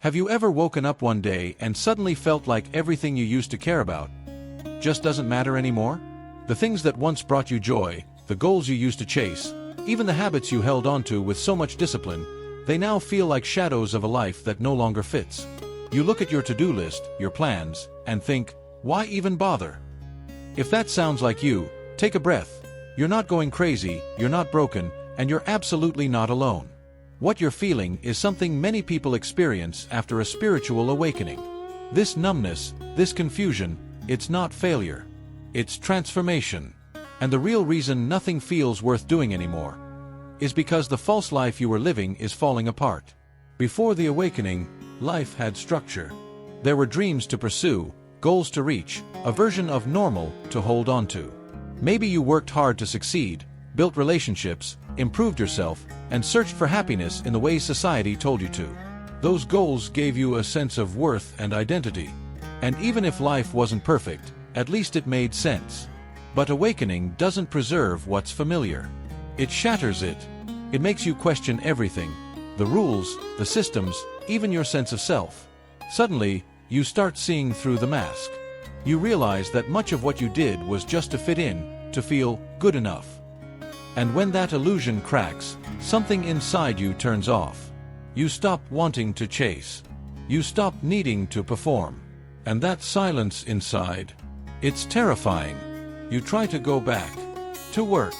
Have you ever woken up one day and suddenly felt like everything you used to care about just doesn't matter anymore? The things that once brought you joy, the goals you used to chase, even the habits you held onto with so much discipline, they now feel like shadows of a life that no longer fits. You look at your to-do list, your plans, and think, why even bother? If that sounds like you, take a breath. You're not going crazy, you're not broken, and you're absolutely not alone. What you're feeling is something many people experience after a spiritual awakening. This numbness, this confusion, it's not failure. It's transformation. And the real reason nothing feels worth doing anymore is because the false life you were living is falling apart. Before the awakening, life had structure. There were dreams to pursue, goals to reach, a version of normal to hold on to. Maybe you worked hard to succeed, built relationships, improved yourself, and searched for happiness in the ways society told you to. Those goals gave you a sense of worth and identity. And even if life wasn't perfect, at least it made sense. But awakening doesn't preserve what's familiar. It shatters it. It makes you question everything. The rules, the systems, even your sense of self. Suddenly, you start seeing through the mask. You realize that much of what you did was just to fit in, to feel good enough. And when that illusion cracks, something inside you turns off. You stop wanting to chase. You stop needing to perform. And that silence inside, it's terrifying. You try to go back, to work,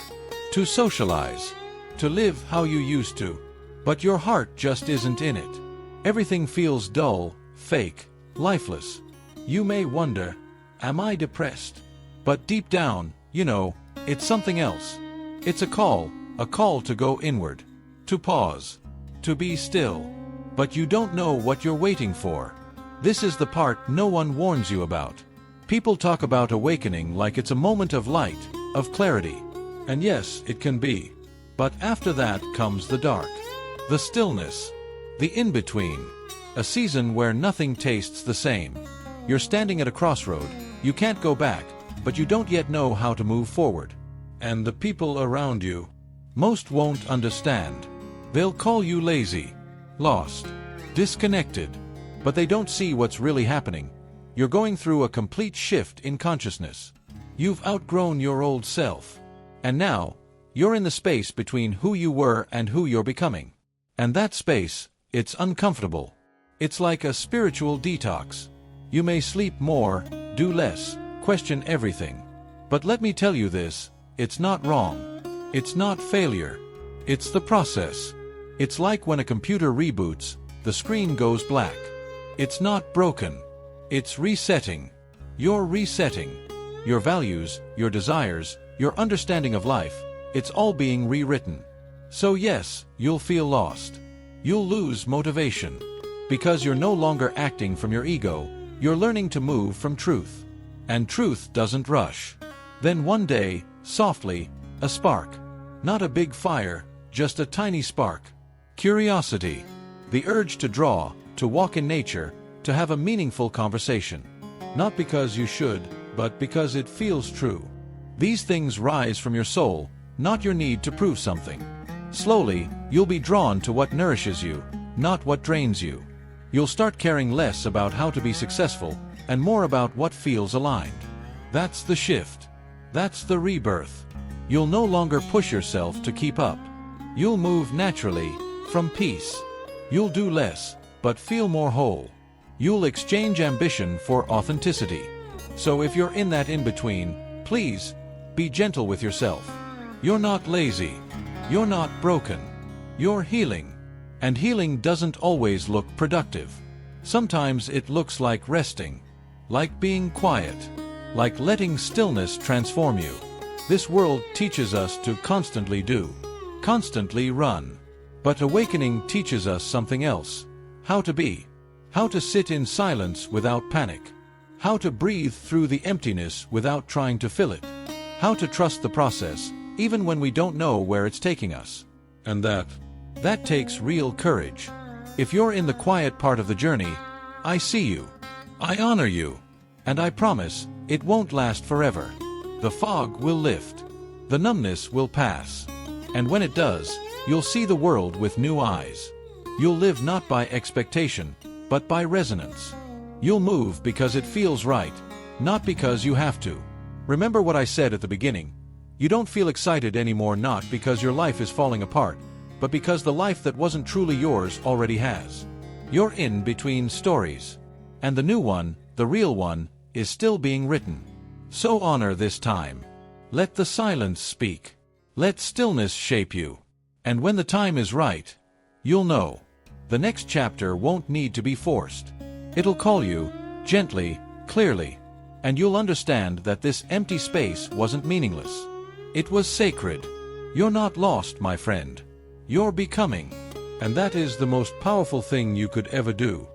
to socialize, to live how you used to. But your heart just isn't in it. Everything feels dull, fake, lifeless. You may wonder, am I depressed? But deep down, you know, it's something else. It's a call to go inward, to pause, to be still. But you don't know what you're waiting for. This is the part no one warns you about. People talk about awakening like it's a moment of light, of clarity. And yes, it can be. But after that comes the dark, the stillness, the in-between, a season where nothing tastes the same. You're standing at a crossroad, you can't go back, but you don't yet know how to move forward. And the people around you, most won't understand. They'll call you lazy, lost, disconnected, but they don't see what's really happening. You're going through a complete shift in consciousness. You've outgrown your old self. And now, you're in the space between who you were and who you're becoming. And that space, it's uncomfortable. It's like a spiritual detox. You may sleep more, do less, question everything. But let me tell you this, it's not wrong. It's not failure. It's the process. It's like when a computer reboots, the screen goes black. It's not broken. It's resetting. You're resetting. Your values, your desires, your understanding of life, it's all being rewritten. So yes, you'll feel lost. You'll lose motivation. Because you're no longer acting from your ego, you're learning to move from truth. And truth doesn't rush. Then one day, softly, a spark. Not a big fire, just a tiny spark. Curiosity. The urge to draw, to walk in nature, to have a meaningful conversation. Not because you should, but because it feels true. These things rise from your soul, not your need to prove something. Slowly, you'll be drawn to what nourishes you, not what drains you. You'll start caring less about how to be successful, and more about what feels aligned. That's the shift. That's the rebirth. You'll no longer push yourself to keep up. You'll move naturally, from peace. You'll do less, but feel more whole. You'll exchange ambition for authenticity. So if you're in that in-between, please, be gentle with yourself. You're not lazy. You're not broken. You're healing. And healing doesn't always look productive. Sometimes it looks like resting, like being quiet, like letting stillness transform you. This world teaches us to constantly do, constantly run. But awakening teaches us something else. How to be. How to sit in silence without panic. How to breathe through the emptiness without trying to fill it. How to trust the process, even when we don't know where it's taking us. And that takes real courage. If you're in the quiet part of the journey, I see you. I honor you. And I promise, it won't last forever. The fog will lift. The numbness will pass. And when it does, you'll see the world with new eyes. You'll live not by expectation, but by resonance. You'll move because it feels right, not because you have to. Remember what I said at the beginning. You don't feel excited anymore, not because your life is falling apart, but because the life that wasn't truly yours already has. You're in between stories. And the new one, the real one, is still being written. So honor this time. Let the silence speak. Let stillness shape you. And when the time is right, you'll know. The next chapter won't need to be forced. It'll call you, gently, clearly. And you'll understand that this empty space wasn't meaningless. It was sacred. You're not lost, my friend. You're becoming. And that is the most powerful thing you could ever do.